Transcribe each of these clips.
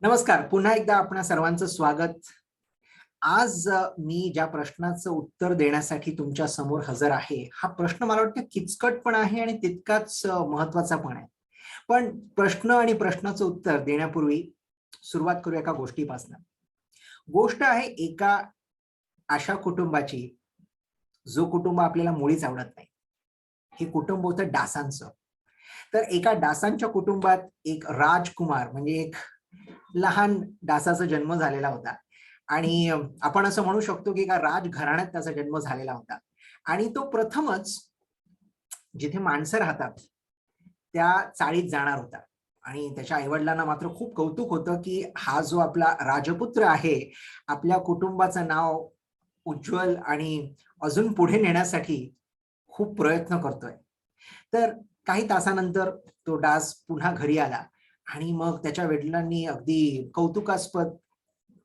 नमस्कार. पुन्हा एकदा आपणा सर्वांचं स्वागत. आज मी ज्या प्रश्नाचं उत्तर देण्यासाठी तुमच्या समोर हजर आहे, हा प्रश्न मला वाटतं किचकट पण आहे आणि तितकाच महत्त्वाचा पण आहे. पण प्रश्न आणि प्रश्नाचं उत्तर देण्यापूर्वी सुरुवात करूया एका गोष्टीपासून. गोष्ट आहे एका अशा कुटुंबाची, जो कुटुंब आपल्याला मुळीच आवडत नाही. हे कुटुंब होतं डासांचं. तर एका डासांच्या कुटुंबात एक राजकुमार म्हणजे एक लहान डासाचा जन्म झालेला होता आणि आपण असं म्हणू शकतो की एका राजघराण्यात त्याचा जन्म झालेला होता आणि तो प्रथमच जिथे माणसं राहतात त्या चाळीत जाणार होता आणि त्याच्या आईवडिलांना मात्र खूप कौतुक होतं की हा जो आपला राजपुत्र आहे, आपल्या कुटुंबाचं नाव उज्ज्वल आणि अजून पुढे नेण्यासाठी खूप प्रयत्न करतोय. तर काही तासानंतर तो डास पुन्हा घरी आला आणि मग त्याच्या वडिलांनी अगदी कौतुकास्पद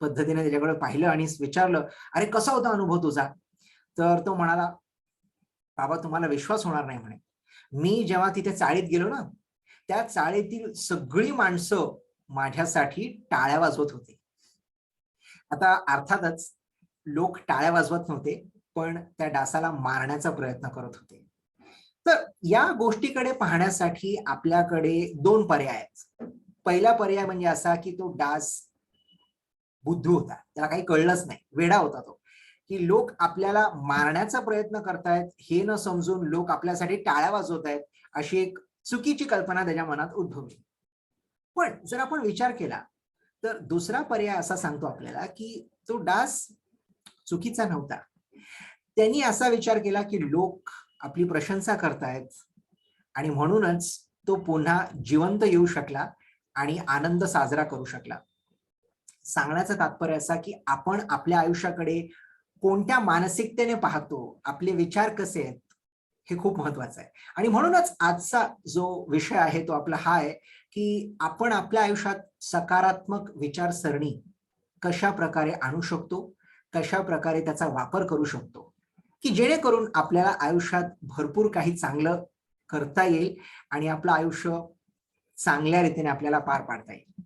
पद्धतीने त्याच्याकडे पाहिलं आणि विचारलं, "अरे कसा होता अनुभव तुझा?" तर तो म्हणाला, "बाबा तुम्हाला विश्वास होणार नाही" म्हणे. "मी जेव्हा तिथे चाळीत गेलो ना, त्या चाळीतील सगळी माणसं माझ्यासाठी टाळ्या वाजवत होती." आता अर्थातच लोक टाळ्या वाजवत नव्हते, पण त्या डासाला मारण्याचा प्रयत्न करत होते. तर या गोष्टीकडे पाहण्यासाठी आपल्याकडे 2 पर्याय आहेत. पहिला पर्याय म्हणजे असा, की तो डास बुद्धू होता. त्याला काही कळलंच नाही. वेडा होता तो, की लोक आपल्याला मारण्याचा प्रयत्न करतायत, हे न समजून लोक आपल्यासाठी टाळ्या वाजवतायत, अशी एक चुकीची कल्पना त्याच्या मनात उद्भवली. पण जर आपण विचार केला, तर दुसरा पर्याय असा सांगतो आपल्याला, की तो डास चुकीचा नव्हता. त्यांनी असा विचार केला, की लोक आपली प्रशंसा करतायत आणि म्हणूनच तो पुन्हा जिवंत येऊ शकला आणि आनंद साजरा करू शकला. सांगण्याचं तात्पर्य असा, की आपण आपल्या आयुष्याकडे कोणत्या मानसिकतेने पाहतो, आपले विचार कसे आहेत, हे खूप महत्वाचं आहे. आणि म्हणूनच आजचा जो विषय आहे तो आपला हा आहे, की आपण आपल्या आयुष्यात सकारात्मक विचारसरणी कशाप्रकारे आणू शकतो, कशाप्रकारे त्याचा वापर करू शकतो, की जेणेकरून आपल्याला आयुष्यात भरपूर काही चांगलं करता येईल आणि आपलं आयुष्य चांगल्या रीतीने आपल्याला पार पाडता येईल.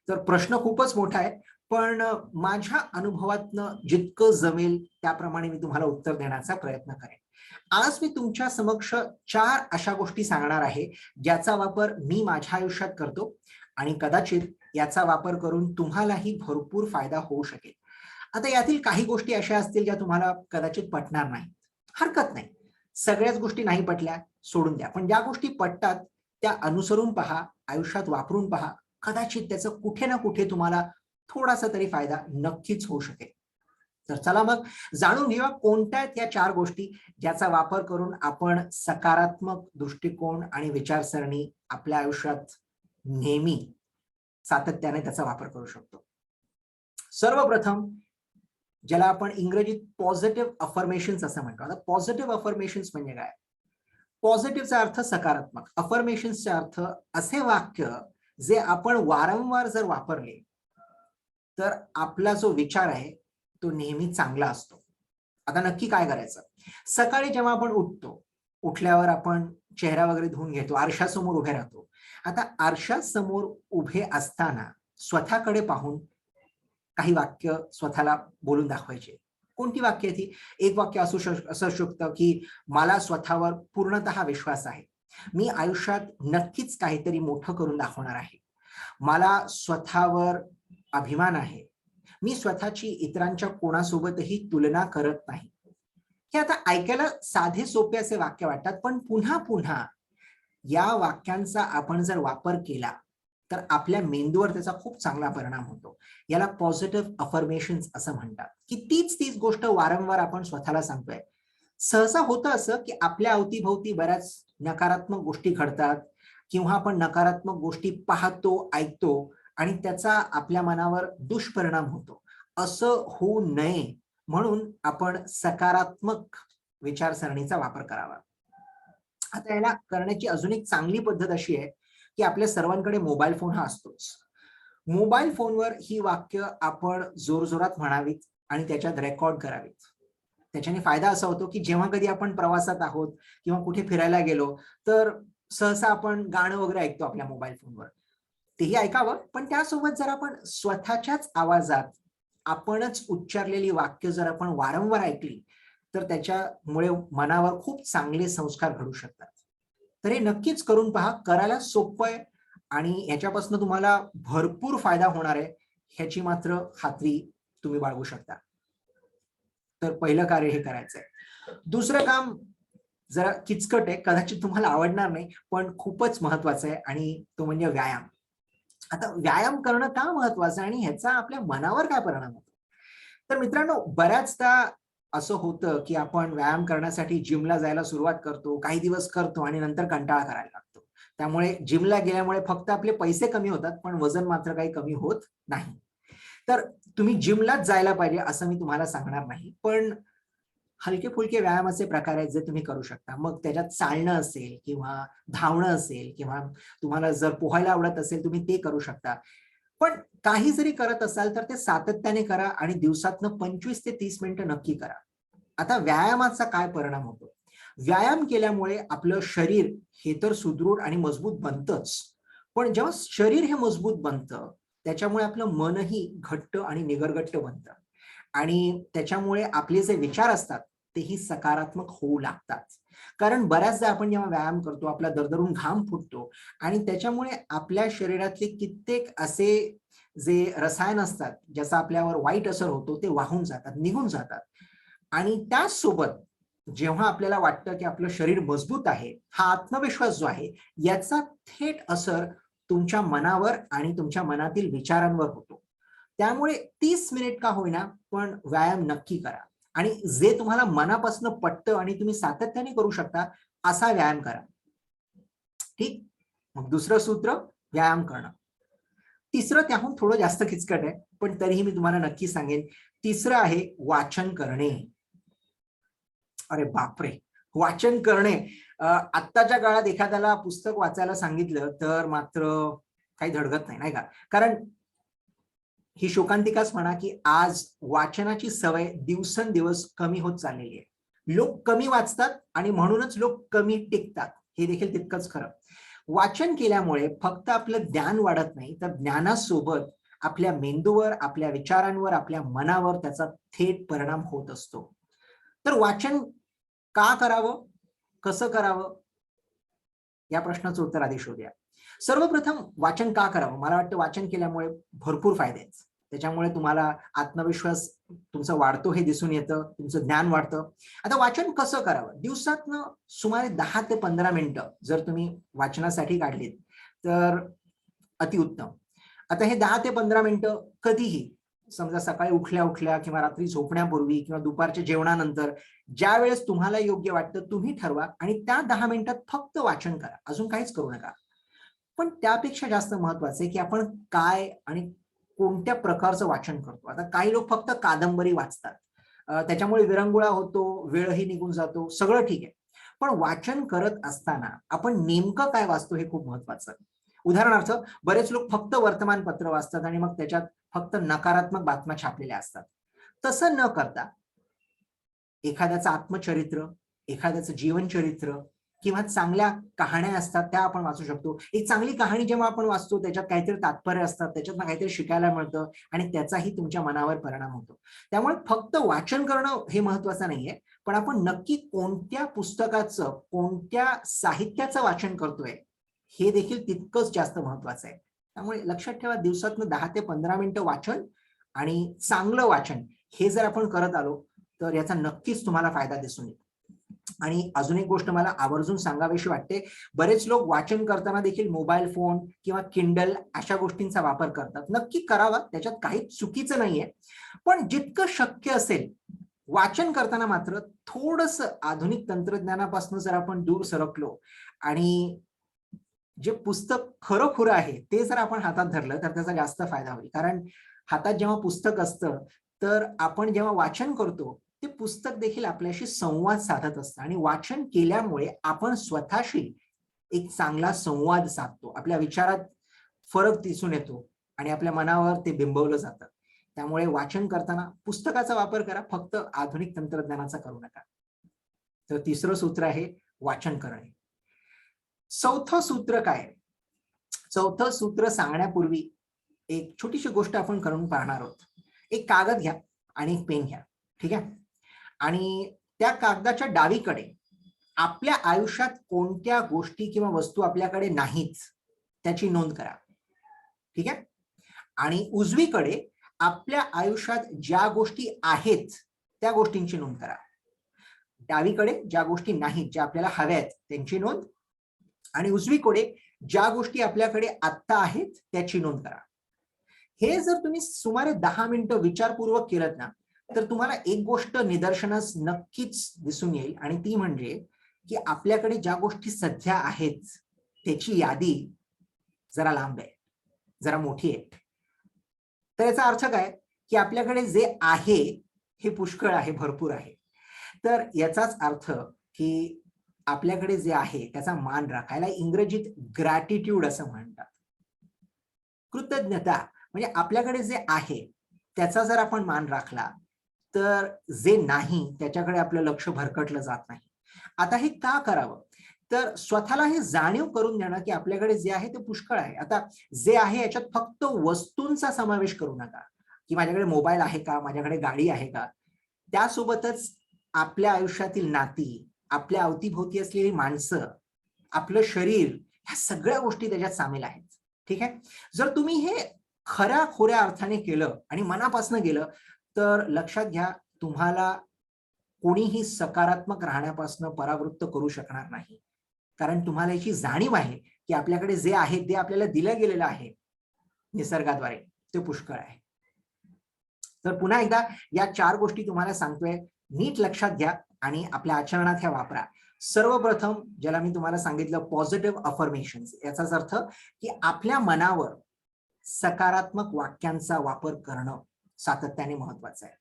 तर प्रश्न खूपच मोठा आहे, पण माझ्या अनुभवातनं जितकं जमेल त्याप्रमाणे मी तुम्हाला उत्तर देण्याचा प्रयत्न करेन. आज मी तुमच्या समक्ष 4 अशा गोष्टी सांगणार आहे, ज्याचा वापर मी माझ्या आयुष्यात करतो आणि कदाचित याचा वापर करून तुम्हालाही भरपूर फायदा होऊ शकेल. आता यातील काही गोष्टी अशा असतील ज्या तुम्हाला कदाचित पटणार नाहीत. हरकत नाही. सगळ्याच गोष्टी नाही पटल्या, सोडून द्या. पण ज्या गोष्टी पटतात त्या अनुसरून पहा, आयुष्यात वापरून पहा. कदाचित त्याचं कुठे ना कुठे तुम्हाला थोडासा तरी फायदा नक्कीच होऊ शकेल. तर चला मग जाणून घेऊया कोणत्या आहेत या 4 गोष्टी ज्याचा वापर करून आपण सकारात्मक दृष्टिकोन आणि विचारसरणी आपल्या आयुष्यात नेहमी सातत्याने त्याचा वापर करू शकतो. सर्वप्रथम ज्याला आपण इंग्रजीत पॉझिटिव्ह अफर्मेशन्स असं म्हणतो. आता पॉझिटिव्ह अफर्मेशन्स म्हणजे काय? पॉझिटिव्हचा अर्थ सकारात्मक, अफर्मेशन्सचा अर्थ असे वाक्य जे आपण वारंवार जर वापरले, तर आपला जो विचार आहे तो नेहमी चांगला असतो. आता नक्की काय करायचं? सकाळी जेव्हा आपण उठतो, उठल्यावर आपण चेहरा वगैरे धुवून घेतो, आरशासमोर उभे राहतो. आता आरशासमोर उभे असताना स्वतःकडे पाहून काही वाक्य स्वतःला बोलून दाखवायचे. कोणती वाक्य ती? एक वाक्य असू शकतं, की मला स्वतःवर पूर्णतः विश्वास आहे. मी आयुष्यात नक्कीच काहीतरी मोठं करून दाखवणार आहे. मला स्वतःवर अभिमान आहे. मी स्वतःची इतरांच्या कोणासोबतही तुलना करत नाही. हे आता ऐकायला साधे सोपे असे वाक्य वाटतात, पण पुन्हा-पुन्हा या वाक्यांचा आपण जर वापर केला, तर आपल्या मेंदूवर त्याचा खूप चांगला परिणाम होतो. याला पॉझिटिव्ह अफर्मेशन्स असं म्हणतात, की तीच गोष्ट वारंवार आपण स्वतःला सांगतोय. सहसा होतं असं, की आपल्या अवती-भोवती बऱ्याच नकारात्मक गोष्टी घडतात किंवा आपण नकारात्मक गोष्टी पाहतो, ऐकतो आणि त्याचा आपल्या मनावर दुष्परिणाम होतो. असं होऊ नये म्हणून आपण सकारात्मक विचारसरणीचा वापर करावा. आता याला करण्याची अजून एक चांगली पद्धत अशी आहे, की आपल्या सर्वांकडे मोबाईल फोन हा असतोच. मोबाईल फोनवर ही वाक्य आपण जोरजोरात म्हणावीत आणि त्याच्यात रेकॉर्ड करावीत. त्याच्याने फायदा असा होतो, की जेव्हा कधी आपण प्रवासात आहोत किंवा कुठे फिरायला गेलो, तर सहसा आपण गाणं वगैरे ऐकतो आपल्या मोबाईल फोनवर. तेही ऐकावं, पण त्यासोबत जर आपण स्वतःच्याच आवाजात आपणच उच्चारलेली वाक्य जर आपण वारंवार ऐकली, तर त्याच्यामुळे मनावर खूप चांगले संस्कार घडू शकतात. तर हे नक्कीच करून पहा. करायला सोपं आहे आणि ह्याच्यापासून तुम्हाला भरपूर फायदा होणार आहे, ह्याची मात्र खात्री तुम्ही बाळगू शकता. तर पहिलं कार्य हे करायचंय. दुसरं काम जरा किचकट आहे, कदाचित तुम्हाला आवडणार नाही, पण खूपच महत्वाचं आहे आणि तो म्हणजे व्यायाम. आता व्यायाम करणं का महत्वाचं आहे आणि ह्याचा आपल्या मनावर काय परिणाम होतो? तर मित्रांनो, बऱ्याचदा असं होतं, की आपण व्यायाम करण्यासाठी जिमला जायला सुरुवात करतो, काही दिवस करतो आणि नंतर कंटाळा करायला लागतो. त्यामुळे जिमला गेल्यामुळे फक्त आपले पैसे कमी होतात, पण वजन मात्र काही कमी होत नाही. तर तुम्ही जिमलाच जायला पाहिजे असं मी तुम्हाला सांगणार नाही. पण हलके-फुलके व्यायामाचे प्रकार आहेत जे तुम्ही करू शकता. मग त्याच्यात चालणं असेल किंवा धावणं असेल किंवा तुम्हाला जर पोहायला आवडत असेल तुम्ही ते करू शकता. पण काही जरी करत असाल तर ते सातत्याने करा आणि दिवसातनं 25 ते 30 मिनिटं नक्की करा. आता व्यायामाचा काय परिणाम होतो? व्यायाम केल्यामुळे आपलं शरीर हे तर सुदृढ आणि मजबूत बनतंच. पण जेव्हा शरीर हे मजबूत बनतं, त्याच्यामुळे आपलं मनही घट्ट आणि निगरगट्ट बनतं. आणि त्याच्यामुळे आपले जे विचार असतात तेही सकारात्मक होऊ लागतात. कारण बऱ्याचदा आपण जेव्हा व्यायाम करतो, आपला दरदरून घाम फुटतो आणि त्याच्यामुळे आपल्या शरीरातले कित्येक असे जे रसायन असतात, ज्याचा आपल्यावर वाईट असर होतो, ते वाहून जातात, निघून जातात. आणि त्याचसोबत जेव्हा आपल्याला वाटतं, की आपलं शरीर मजबूत आहे, हा आत्मविश्वास जो आहे, याचा थेट असर तुमच्या मनावर आणि तुमच्या मनातील विचारांवर होतो. त्यामुळे 30 मिनिट का होईना, पण व्यायाम नक्की करा आणि जे तुम्हाला मनापासून पटतं आणि तुम्ही सातत्याने करू शकता, असा व्यायाम करा. ठीक? मग दुसरं सूत्र व्यायाम करणं. तिसरं त्याहून थोडं जास्त किचकट आहे, पण तरीही मी तुम्हाला नक्की सांगेन. तिसरं आहे वाचन करणे. अरे बापरे! वाचन करणे. आत्ताच्या काळात एखाद्याला पुस्तक वाचायला सांगितलं, तर मात्र काही धडगत नाही, नाही का? कारण ही शोकांतिकाच म्हणा, की आज वाचनाची सवय दिवसेंदिवस कमी होत चाललेली आहे. लोक कमी वाचतात आणि म्हणूनच लोक कमी टिकतात. हे देखील तितकंच खरं. वाचन केल्यामुळे फक्त आपलं ज्ञान वाढत नाही, तर ज्ञानासोबत आपल्या मेंदूवर, आपल्या विचारांवर, आपल्या मनावर त्याचा थेट परिणाम होत असतो. तर वाचन का करावं? कसं करावं? या प्रश्नाचं उत्तर आधी शोधूया. सर्वप्रथम वाचन का करावं? मला वाटतं वाचन केल्यामुळे भरपूर फायदे आहेत. त्याच्यामुळे तुम्हाला आत्मविश्वास तुमचा वाढतो हे दिसून येतं, तुमचं ज्ञान वाढतं. आता वाचन कसं करावं? दिवसातनं सुमारे 10 ते 15 मिनिटं जर तुम्ही वाचनासाठी काढलीत, तर अतिउत्तम. आता हे 10 ते 15 मिनिटं कधीही, समजा सकाळी उठल्या-उठल्या किंवा रात्री झोपण्यापूर्वी किंवा दुपारच्या जेवणानंतर ज्यावेळेस तुम्हाला योग्य वाटतं तुम्ही ठरवा आणि त्या 10 मिनिटात फक्त वाचन करा. अजून काहीच करू नका. पण त्यापेक्षा जास्त महत्वाचं आहे, की आपण काय आणि कोणत्या प्रकारचं वाचन करतो. आता काही लोक फक्त कादंबरी वाचतात. त्याच्यामुळे विरंगुळा होतो, वेळही निघून जातो, सगळं ठीक आहे. पण वाचन करत असताना आपण नेमकं काय वाचतो हे खूप महत्वाचं आहे. उदाहरणार्थ, बरेच लोक फक्त वर्तमानपत्र वाचतात आणि मग त्याच्यात फक्त नकारात्मक बातम्या छापलेल्या असतात. तसं न करता एखाद्याचं आत्मचरित्र, एखाद्याचं जीवनचरित्र किंवा चांगल्या कहाण्या असतात त्या आपण वाचू शकतो. एक चांगली कहाणी जेव्हा आपण वाचतो त्याच्यात काहीतरी तात्पर्य असतात, त्याच्यातनं काहीतरी शिकायला मिळतं आणि त्याचाही तुमच्या मनावर परिणाम होतो. त्यामुळे फक्त वाचन करणं हे महत्वाचं नाहीये, पण आपण नक्की कोणत्या पुस्तकाचं, कोणत्या साहित्याचं वाचन करतोय, हे देखील तितकंच जास्त महत्वाचं आहे. त्यामुळे लक्षात ठेवा दिवसातनं 10 ते 15 मिनिटं वाचन आणि चांगलं वाचन हे जर आपण करत आलो, तर याचा नक्कीच तुम्हाला फायदा दिसून येईल. आणि अजून एक गोष्ट मला आवर्जून सांगावीशी वाटते. बरेच लोक वाचन करताना देखील मोबाईल फोन किंवा किंडल अशा गोष्टींचा वापर करतात. नक्की करावा, त्याच्यात काहीच चुकीचं नाहीये. पण जितकं शक्य असेल, वाचन करताना मात्र थोडंसं आधुनिक तंत्रज्ञानापासून जर आपण दूर सरकलो आणि जे पुस्तक खरं-खुरं आहे, ते जर आपण हातात धरलं, तर त्याचा जास्त फायदा होईल. कारण हातात जेव्हा पुस्तक असतं, तर आपण जेव्हा वाचन करतो, ते पुस्तक देखील आपल्याशी संवाद साधत असतं आणि वाचन केल्यामुळे आपण स्वतःशी एक चांगला संवाद साधतो. आपल्या विचारात फरक दिसून येतो आणि आपल्या मनावर ते बिंबवलं जातं. त्यामुळे वाचन करताना पुस्तकाचा वापर करा, फक्त आधुनिक तंत्रज्ञानाचा करू नका. तर तिसरं सूत्र आहे वाचन करणे. चौथं सूत्र काय आहे? चौथं सूत्र सांगण्यापूर्वी एक छोटीशी गोष्ट आपण करून पाहणार आहोत. एक कागद घ्या आणि एक पेन घ्या, ठीक आहे? आणि त्या कागदाच्या डावीकडे आपल्या आयुष्यात कोणत्या गोष्टी किंवा वस्तू आपल्याकडे नाहीत त्याची नोंद करा, ठीक आहे? आणि उजवीकडे आपल्या आयुष्यात ज्या गोष्टी आहेत त्या गोष्टींची नोंद करा. डावीकडे ज्या गोष्टी नाहीत, ज्या आपल्याला हव्या आहेत त्यांची नोंद, आणि उजवीकडे ज्या गोष्टी आपल्याकडे आत्ता आहेत त्याची नोंद करा. हे जर तुम्ही सुमारे 10 मिनिटं विचारपूर्वक केलं ना, तर तुम्हाला एक गोष्ट निदर्शनास नक्कीच दिसून येईल, आणि ती म्हणजे की आपल्याकडे ज्या गोष्टी सध्या आहेत त्याची यादी जरा लांब आहे, जरा मोठी आहे. तर याचा अर्थ काय, की आपल्याकडे जे आहे हे पुष्कळ आहे, भरपूर आहे. तर याचाच अर्थ की आपल्याकडे जे आहे त्याचा मान राखायला इंग्रजीत ग्रॅटिट्यूड असं म्हणतात. कृतज्ञता म्हणजे आपल्याकडे जे आहे त्याचा जर आपण मान राखला तर जे नाही त्याच्याकडे आपलं लक्ष भरकटलं जात नाही. आता हे का करावं, तर स्वतःला हे जाणीव करून देणं की आपल्याकडे जे आहे ते पुष्कळ आहे. आता जे आहे याच्यात फक्त वस्तूंचा समावेश करू नका, की माझ्याकडे मोबाईल आहे का, माझ्याकडे गाडी आहे का. त्यासोबतच आपल्या आयुष्यातील नाती, आपल्या अवतीभोवती असलेली माणसं, आपलं शरीर, ह्या सगळ्या गोष्टी त्याच्यात सामील आहेत, ठीक आहे? जर तुम्ही हे खऱ्या खोऱ्या अर्थाने केलं आणि मनापासून गेलं तर लक्षात घ्या, तुम्हाला कोणीही सकारात्मक राहण्यापासून परावृत्त करू शकणार नाही. कारण तुम्हाला याची जाणीव आहे की आपल्याकडे जे आहे ते आपल्याला दिलं गेलेलं आहे निसर्गाद्वारे, ते पुष्कळ आहे. तर पुन्हा एकदा या 4 गोष्टी तुम्हाला सांगतोय, नीट लक्षात घ्या आणि आपल्या आचरणात ह्या वापरा. सर्वप्रथम ज्याला मी तुम्हाला सांगितलं पॉझिटिव्ह अफर्मेशन्स, याचाच अर्थ की आपल्या मनावर सकारात्मक वाक्यांचा वापर करणं सातत्याने महत्वाचं आहे.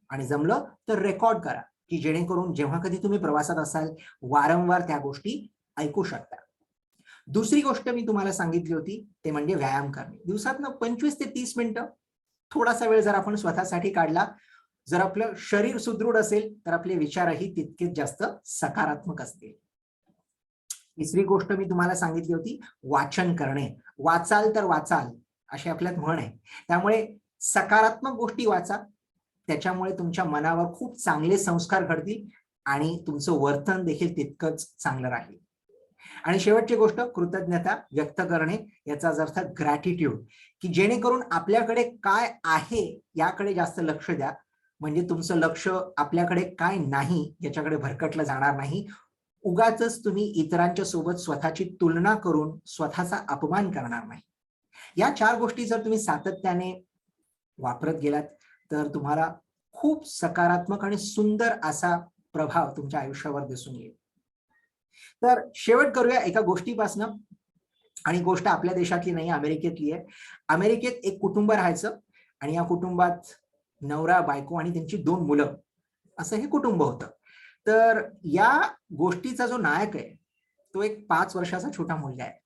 आणि जमलं तर रेकॉर्ड करा, की जेणेकरून जेव्हा कधी तुम्ही प्रवासात असाल वारंवार त्या गोष्टी ऐकू शकता. दुसरी गोष्ट मी तुम्हाला सांगितली होती ते म्हणजे व्यायाम करणे. दिवसातनं 25 ते 30 मिनिटं थोडासा वेळ जर आपण स्वतःसाठी काढला, जर आपलं शरीर सुदृढ असेल तर आपले विचारही तितकेच जास्त सकारात्मक असतील. तिसरी गोष्ट मी तुम्हाला सांगितली होती वाचन करणे. वाचाल तर वाचाल अशी आपल्यात म्हण आहे. त्यामुळे सकारात्मक गोष्टी वाचा, त्याच्यामुळे तुमच्या मनावर खूप चांगले संस्कार घडतील आणि तुमचं वर्तन देखील तितकंच चांगलं राहील. आणि शेवटची गोष्ट कृतज्ञता व्यक्त करणे, याचा अर्थ ग्रॅटिट्यूड, की जेणेकरून आपल्याकडे काय आहे याकडे जास्त लक्ष द्या. म्हणजे तुमचं लक्ष आपल्याकडे काय नाही याच्याकडे भरकटलं जाणार नाही. उगाचच तुम्ही इतरांच्या सोबत स्वतःची तुलना करून स्वतःचा अपमान करणार नाही. या 4 गोष्टी जर तुम्ही सातत्याने वापरत गेलात तर तुम्हाला खूप सकारात्मक आणि सुंदर असा प्रभाव तुमच्या आयुष्यावर दिसून येईल. तर शेवट करूया एका गोष्टीपासनं, आणि गोष्ट आपल्या देशातली नाही, अमेरिकेतली आहे. अमेरिकेत एक कुटुंब राहायचं आणि या कुटुंबात नवरा, बायको आणि त्यांची 2 मुलं असं हे कुटुंब होतं. तर या गोष्टीचा जो नायक आहे तो एक 5 वर्षाचा छोटा मुलगा आहे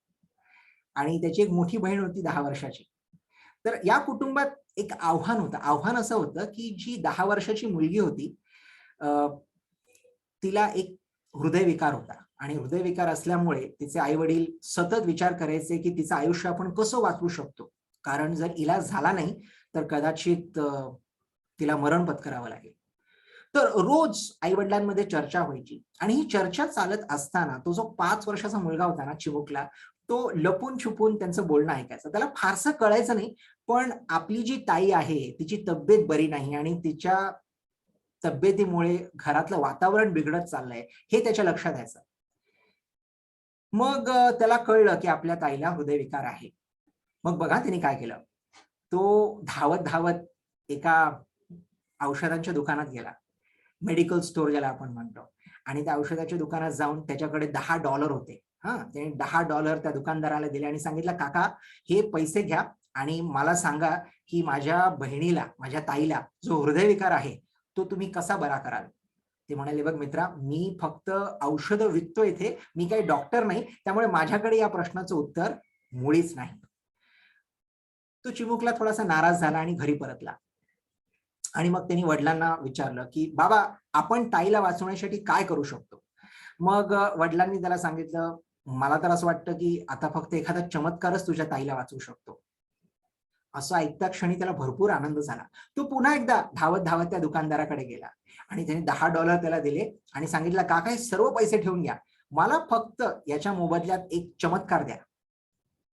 आणि त्याची एक मोठी बहीण होती 10 वर्षाची. तर या कुटुंबात एक आव्हान होतं. आव्हान असं होतं की जी 10 वर्षाची मुलगी होती, तिला एक हृदयविकार होता आणि हृदयविकार असल्यामुळे तिचे आई वडील सतत विचार करायचे की तिचं आयुष्य आपण कसं वाचवू शकतो, कारण जर इलाज झाला नाही तर कदाचित तिला मरण पत्करावं लागेल. तर रोज आई वडिलांमध्ये चर्चा व्हायची आणि ही चर्चा चालत असताना तो जो 5 वर्षाचा मुलगा होता ना चिमुकला, तो लपून छुपून त्यांचं बोलणं ऐकायचा. त्याला फारसं कळायचं नाही, पण आपली जी ताई आहे तिची तब्येत बरी नाही आणि तिच्या तब्येतीमुळे घरातलं वातावरण बिघडत चाललंय हे त्याच्या लक्षात यायचं. मग त्याला कळलं की आपल्या ताईला हृदयविकार आहे. मग बघा त्याने काय केलं, तो धावत धावत एका औषधांच्या दुकानात गेला, मेडिकल स्टोअर ज्याला आपण म्हणतो, आणि त्या औषधाच्या दुकानात जाऊन त्याच्याकडे $10 होते. त्याने $10 त्या दुकानदाराला दिले आणि सांगितलं, काका हे पैसे घ्या आणि मला सांगा की माझ्या बहिणीला, माझ्या ताईला जो हृदयविकार आहे तो तुम्ही कसा बरा कराल. ते म्हणाले, बघ मित्रा, मी फक्त औषधं विकतो इथे, मी काही डॉक्टर नाही, त्यामुळे माझ्याकडे या प्रश्नाचं उत्तर मुळीच नाही. तो चिमुकला थोडासा नाराज झाला आणि घरी परतला. आणि मग त्यांनी वडिलांना विचारलं की बाबा आपण ताईला वाचवण्यासाठी काय करू शकतो. मग वडिलांनी त्याला सांगितलं मला तर असं वाटतं, की आता फक्त एखादा चमत्कारच तुझ्या ताईला वाचवू शकतो. असं ऐकता क्षणी त्याला भरपूर आनंद झाला. तो पुन्हा एकदा धावत-धावत त्या दुकानदाराकडे गेला आणि त्याने $10 त्याला दिले आणि सांगितलं, "काका हे सर्व पैसे ठेवून घ्या. मला फक्त याच्या मोबदल्यात एक चमत्कार द्या."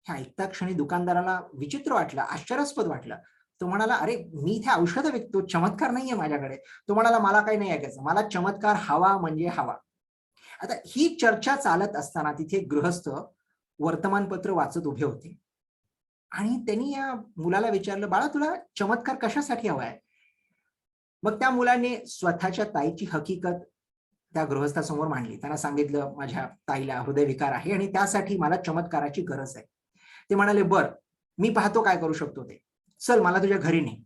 हे ऐकता क्षणी दुकानदाराला विचित्र वाटलं, आश्चर्यास्पद वाटलं. तो म्हणाला, "अरे, मी इथे औषधं विकतो, चमत्कार नाहीये माझ्याकडे." तो म्हणाला, "मला काही नाही ऐकायचं. मला चमत्कार हवा म्हणजे हवा." आता ही चर्चा चालत असताना तिथे एक गृहस्थ वर्तमानपत्र वाचत उभे होते आणि त्यांनी या मुलाला विचारलं, "बाळा, तुला चमत्कार कशासाठी हवा आहे?" मग त्या मुलाने स्वतःच्या ताईची हकीकत त्या गृहस्थासमोर मांडली. त्यांना सांगितलं, "माझ्या ताईला हृदयविकार आहे आणि त्यासाठी मला चमत्काराची गरज आहे." ते म्हणाले, "बरं, मी पाहतो काय करू शकतो ते. चल मला तुझ्या घरी ने."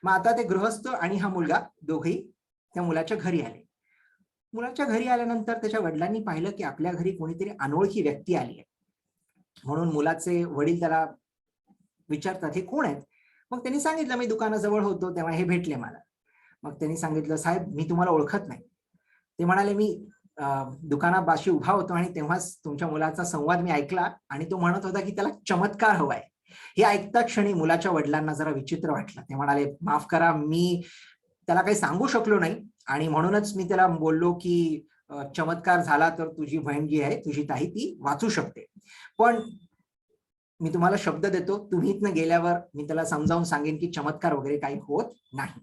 मग आता ते गृहस्थ आणि हा मुलगा दोघंही त्या मुलाच्या घरी आले. मुलाच्या घरी आल्यानंतर त्याच्या वडिलांनी पाहिलं, की आपल्या घरी कोणीतरी अनोळखी व्यक्ती आली आहे. म्हणून मुलाचे वडील त्याला विचारतात, "हे कोण आहेत?" मग त्यांनी सांगितलं, "मी दुकानाजवळ होतो तेव्हा हे भेटले मला." मग त्यांनी सांगितलं, "साहेब मी तुम्हाला ओळखत नाही." ते म्हणाले, "मी दुकानापाशी उभा होतो आणि तेव्हाच तुमच्या मुलाचा संवाद मी ऐकला आणि तो म्हणत होता, की त्याला चमत्कार हवाय." हे ऐकता क्षणी मुलाच्या वडिलांना जरा विचित्र वाटलं. ते म्हणाले, "माफ करा, मी त्याला काही सांगू शकलो नाही आणि म्हणूनच मी त्याला बोललो, की चमत्कार झाला तर तुझी बहीण जी आहे, तुझी ताई ती वाचू शकते. पण मी तुम्हाला शब्द देतो, तुम्ही इथनं गेल्यावर मी त्याला समजावून सांगेन, की चमत्कार वगैरे काही होत नाही."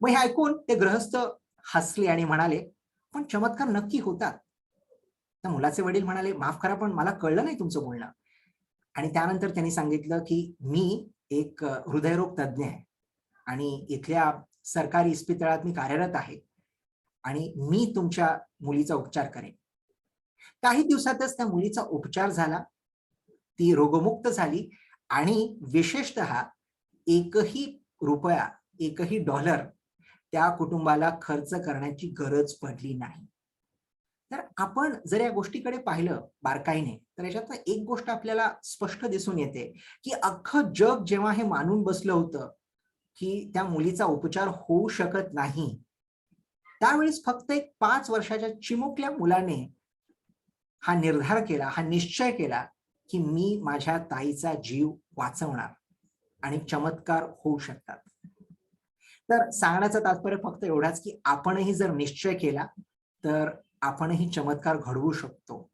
मग हे ऐकून ते गृहस्थ हसले आणि म्हणाले, "पण चमत्कार नक्की होतात." तर मुलाचे वडील म्हणाले, "माफ करा, पण मला कळलं नाही तुमचं बोलणं." आणि त्यानंतर त्यांनी सांगितलं, की "मी एक हृदयरोग तज्ञ आहे आणि इथल्या सरकारी इस्पितळात मी कार्यरत आहे आणि मी तुमच्या मुलीचा उपचार करेन." काही दिवसातच त्या मुलीचा उपचार झाला. ती रोगमुक्त झाली आणि विशेषतः एकही रुपया, एकही डॉलर त्या कुटुंबाला खर्च करण्याची गरज पडली नाही. तर आपण जर या गोष्टीकडे पाहिलं बारकाईने, तर याच्यातनं एक गोष्ट आपल्याला स्पष्ट दिसून येते, की अख्खं जग जेव्हा हे मानून बसलं होतं, की त्या मुलीचा उपचार होऊ शकत नाही, त्यावेळेस फक्त एक 5 वर्षाच्या चिमुकल्या मुलाने हा निर्धार केला, हा निश्चय केला, की मी माझ्या ताईचा जीव वाचवणार आणि चमत्कार होऊ शकतात. तर सांगण्याचं तात्पर्य फक्त एवढाच, की आपणही जर निश्चय केला, तर आपणही चमत्कार घडवू शकतो.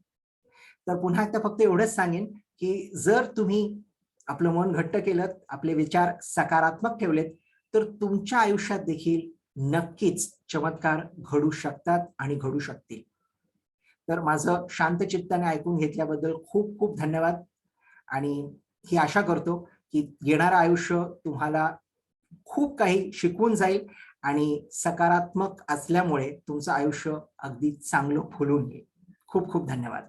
तर पुन्हा एकदा फक्त एवढंच सांगेन, की जर तुम्ही आपलं मन घट्ट केलत, आपले विचार सकारात्मक ठेवलेत, तर तुमच्या आयुष्यात देखील नक्कीच चमत्कार घडू शकतात आणि घडू शकतील. तर माझं शांत चित्ताने ऐकून घेतल्याबद्दल खूप खूप धन्यवाद आणि ही आशा करतो, की येणारं आयुष्य तुम्हाला खूप काही शिकवून जाईल आणि सकारात्मक असल्यामुळे तुमचं आयुष्य अगदी चांगलं फुलून येईल. खूप खूप धन्यवाद.